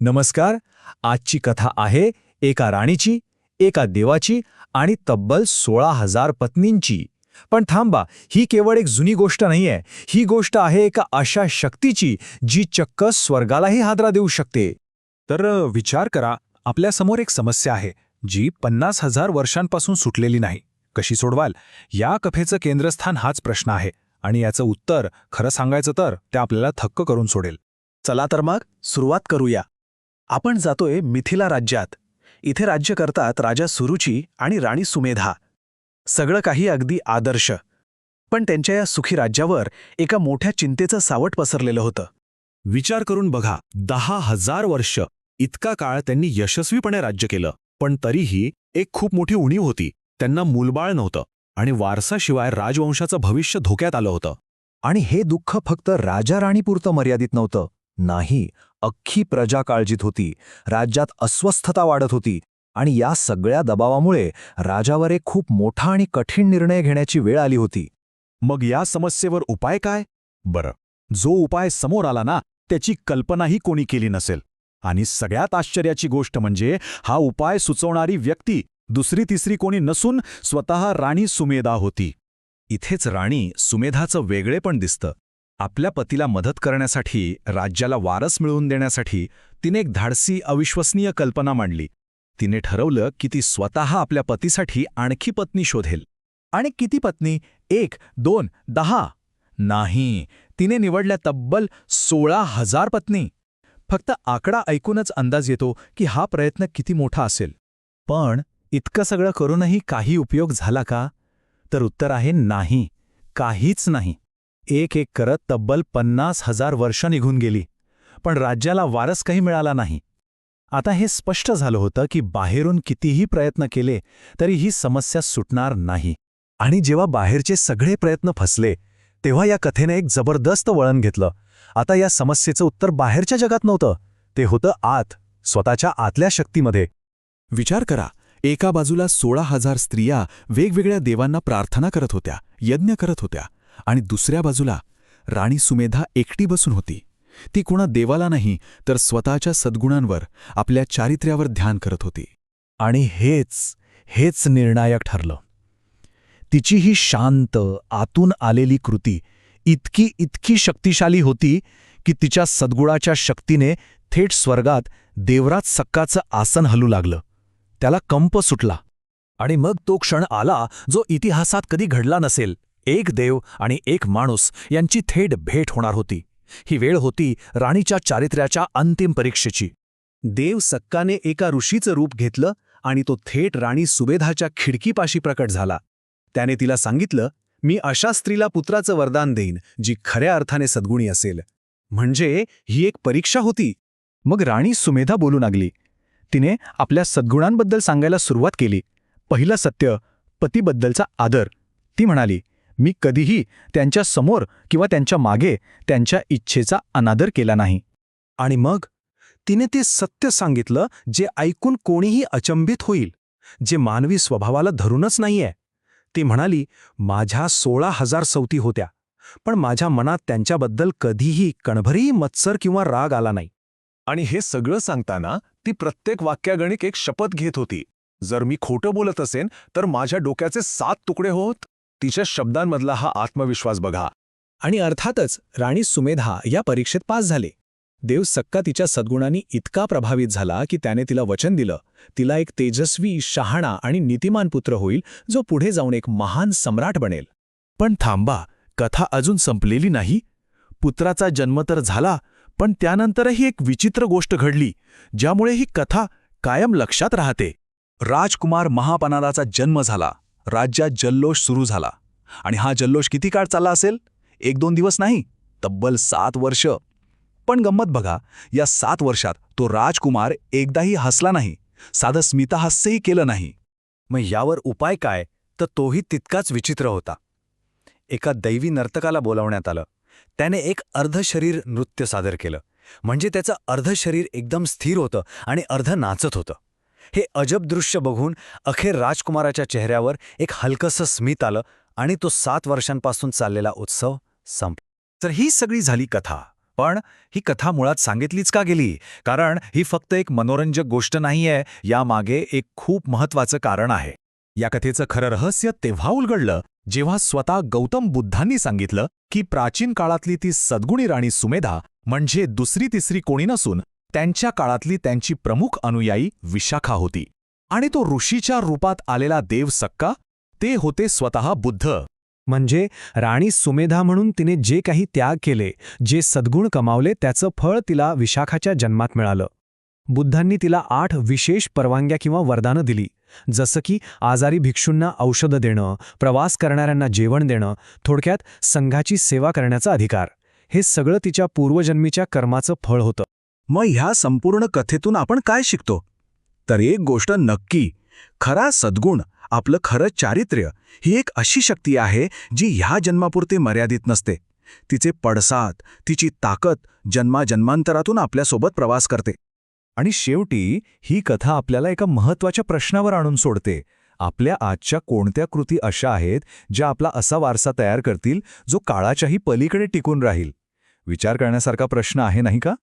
नमस्कार. आजची कथा आहे एका राणीची, एका देवाची आणि तब्बल 16,000 पत्नींची. पण थांबा, ही केवळ एक जुनी गोष्ट नाहीये. ही गोष्ट आहे एका अशा शक्तीची जी चक्क स्वर्गालाही हादरा देऊ शकते. तर विचार करा, आपल्यासमोर एक समस्या आहे जी 50,000 वर्षांपासून सुटलेली नाही. कशी सोडवाल? या कथेचं केंद्रस्थान हाच प्रश्न आहे आणि याचं उत्तर खरं सांगायचं तर ते आपल्याला थक्क करून सोडेल. चला तर मग सुरुवात करूया. आपण जातोय मिथिला राज्यात. इथे राज्य करतात राजा सुरुची आणि राणी सुमेधा. सगळं काही अगदी आदर्श. पण त्यांच्या या सुखी राज्यावर एका मोठ्या चिंतेचं सावट पसरलेलं होतं. विचार करून बघा, 10,000 वर्ष इतका काळ त्यांनी यशस्वीपणे राज्य केलं, पण तरीही एक खूप मोठी उणीव होती. त्यांना मूलबाळ नव्हतं आणि वारसाशिवाय राजवंशाचं भविष्य धोक्यात आलं होतं. आणि हे दुःख फक्त राजा राणीपुरतं मर्यादित नव्हतं. नाही, अख्खी प्रजा काळजीत होती. राज्यात अस्वस्थता वाढत होती आणि या सगळ्या दबावामुळे राजावर एक खूप मोठा आणि कठीण निर्णय घेण्याची वेळ आली होती. मग या समस्येवर उपाय काय? बरं, जो उपाय समोर आला ना, त्याची कल्पनाही कोणी केली नसेल. आणि सगळ्यात आश्चर्याची गोष्ट म्हणजे हा उपाय सुचवणारी व्यक्ती दुसरी तिसरी कोणी नसून स्वतः राणी सुमेधा होती. इथेच राणी सुमेधाचं वेगळेपण दिसतं. आपल्या पतीला मदत करण्यासाठी, राज्याला वारस मिळवून देण्यासाठी तिने एक धाडसी अविश्वसनीय कल्पना मांडली. तिने ठरवलं की ती स्वतः आपल्या पतीसाठी आणखी पत्नी शोधेल. आणि किती पत्नी? 1, 2, 10? नाही, तिने निवडल्या तब्बल 16,000 पत्नी. फक्त आकडा ऐकूनच अंदाज येतो की हा प्रयत्न किती मोठा असेल. पण इतकं सगळं करूनही काही उपयोग झाला का? तर उत्तर आहे नाही, काहीच नाही. एक एक करत तब्बल 50,000 वर्ष निघून गेली, पण राज्याला वारस काही मिळाला नाही. आता हे स्पष्ट झालं होतं की बाहेरून कितीही प्रयत्न केले तरी ही समस्या सुटणार नाही. आणि जेव्हा बाहेरचे सगळे प्रयत्न फसले, तेव्हा या कथेने एक जबरदस्त वळण घेतलं. आता या समस्येचं उत्तर बाहेरच्या जगात नव्हतं, ते होतं आत, स्वतःच्या आतल्या शक्तीमध्ये. विचार करा, एका बाजूला 16,000 स्त्रिया वेगवेगळ्या देवांना प्रार्थना करत होत्या, यज्ञ करत होत्या, आणि दुसऱ्या बाजूला राणी सुमेधा एकटी बसून होती. ती कोणा देवाला नाही तर स्वतःच्या सद्गुणांवर, आपल्या चारित्र्यावर ध्यान करत होती. आणि हेच निर्णायक ठरलं. तिची ही शांत, आतून आलेली कृती इतकी शक्तिशाली होती की तिच्या सद्गुणाच्या शक्तीने थेट स्वर्गात देवराज सक्काचं आसन हलू लागलं. त्याला कंप सुटला. आणि मग तो क्षण आला जो इतिहासात कधी घडला नसेल. एक देव आणि एक माणूस यांची थेट भेट होणार होती. ही वेळ होती राणीच्या चारित्र्याच्या अंतिम परीक्षेची. देव सक्काने एका ऋषीचं रूप घेतलं आणि तो थेट राणी सुमेधाच्या खिडकीपाशी प्रकट झाला. त्याने तिला सांगितलं, मी अशा स्त्रीला पुत्राचं वरदान देईन जी खऱ्या अर्थाने सद्गुणी असेल. म्हणजे ही एक परीक्षा होती. मग राणी सुमेधा बोलू लागली. तिने आपल्या सद्गुणांबद्दल सांगायला सुरुवात केली. पहिलं सत्य, पतीबद्दलचा आदर. ती म्हणाली, मी कधीही त्यांच्या समोर किंवा त्यांच्या मागे त्यांच्या इच्छेचा अनादर केला नाही. आणि मग तिने ते सत्य सांगितलं जे ऐकून कोणीही अचंबित होईल, जे मानवी स्वभावाला धरूनच नाहीये. ती म्हणाली, माझ्या 16,000 सवती होत्या, पण माझ्या मनात त्यांच्याबद्दल कधीही कणभरही मत्सर किंवा राग आला नाही. आणि हे सगळं सांगताना ती प्रत्येक वाक्यागणिक एक शपथ घेत होती. जर मी खोटं बोलत असेन तर माझ्या डोक्याचे 7 तुकडे होत. तिच्या शब्दांमधला हा आत्मविश्वास बघा. आणि अर्थातच राणी सुमेधा या परीक्षेत पास झाले. देव सक्का तिच्या सद्गुणांनी इतका प्रभावित झाला की त्याने तिला वचन दिलं, तिला एक तेजस्वी, शहाणा आणि नीतिमान पुत्र होईल जो पुढे जाऊन एक महान सम्राट बनेल. पण थांबा, कथा अजून संपलेली नाही. पुत्राचा जन्म तर झाला, पण त्यानंतरही एक विचित्र गोष्ट घडली ज्यामुळे ही कथा कायम लक्षात राहते. राजकुमार महापनादाचा जन्म झाला. राज्यात जल्लोष सुरू झाला. आणि हा जल्लोष किती काळ चालला असेल? 1-2 दिवस नाही, तब्बल 7 वर्ष. पण गंमत बघा, या 7 वर्षात तो राजकुमार एकदाही हसला नाही, साधं स्मितहास्यही केलं नाही. मग यावर उपाय काय? तर तोही तितकाच विचित्र होता. एका दैवी नर्तकाला बोलावण्यात आलं. त्याने एक अर्धशरीर नृत्य सादर केलं. म्हणजे त्याचं अर्ध शरीर एकदम स्थिर होतं आणि अर्ध नाचत होतं. हे अजब दृश्य बघून अखेर राजकुमाराच्या चेहऱ्यावर एक हलकंसं स्मित आलं आणि तो 7 वर्षांपासून चाललेला उत्सव संपला. तर ही सगळी झाली कथा. पण ही कथा मुळात सांगितलीच का गेली? कारण ही फक्त एक मनोरंजक गोष्ट नाहीये, यामागे एक खूप महत्वाचं कारण आहे. या कथेचं खरं रहस्य तेव्हा उलगडलं जेव्हा स्वतः गौतम बुद्धांनी सांगितलं की प्राचीन काळातली ती सद्गुणी राणी सुमेधा म्हणजे दुसरी तिसरी कोणी नसून त्यांच्या काळातली त्यांची प्रमुख अनुयायी विशाखा होती. आणि तो ऋषीच्या रूपात आलेला देव सक्का ते होते स्वतः बुद्ध. म्हणजे राणी सुमेधा म्हणून तिने जे काही त्याग केले, जे सद्गुण कमावले, त्याचं फळ तिला विशाखाच्या जन्मात मिळालं. बुद्धांनी तिला 8 विशेष परवानग्या किंवा वरदानं दिली, जसं की आजारी भिक्षूंना औषधं देणं, प्रवास करणाऱ्यांना जेवण देणं, थोडक्यात संघाची सेवा करण्याचा अधिकार. हे सगळं तिच्या पूर्वजन्मीच्या कर्माचं फळ होतं. मग ह्या संपूर्ण कथेतून आपण काय शिकतो? तर एक गोष्ट नक्की, खरा सद्गुण, आपलं खरं चारित्र्य ही एक अशी शक्ती आहे जी ह्या जन्मापुरते मर्यादित नसते. तिचे पडसाद, तिची ताकद जन्माजन्मांतरातून आपल्यासोबत प्रवास करते. आणि शेवटी ही कथा आपल्याला एका महत्त्वाच्या प्रश्नावर आणून सोडते. आपल्या आजच्या कोणत्या कृती अशा आहेत ज्या आपला असा वारसा तयार करतील जो काळाच्याही पलीकडे टिकून राहील? विचार करण्यासारखा प्रश्न आहे, नाही का?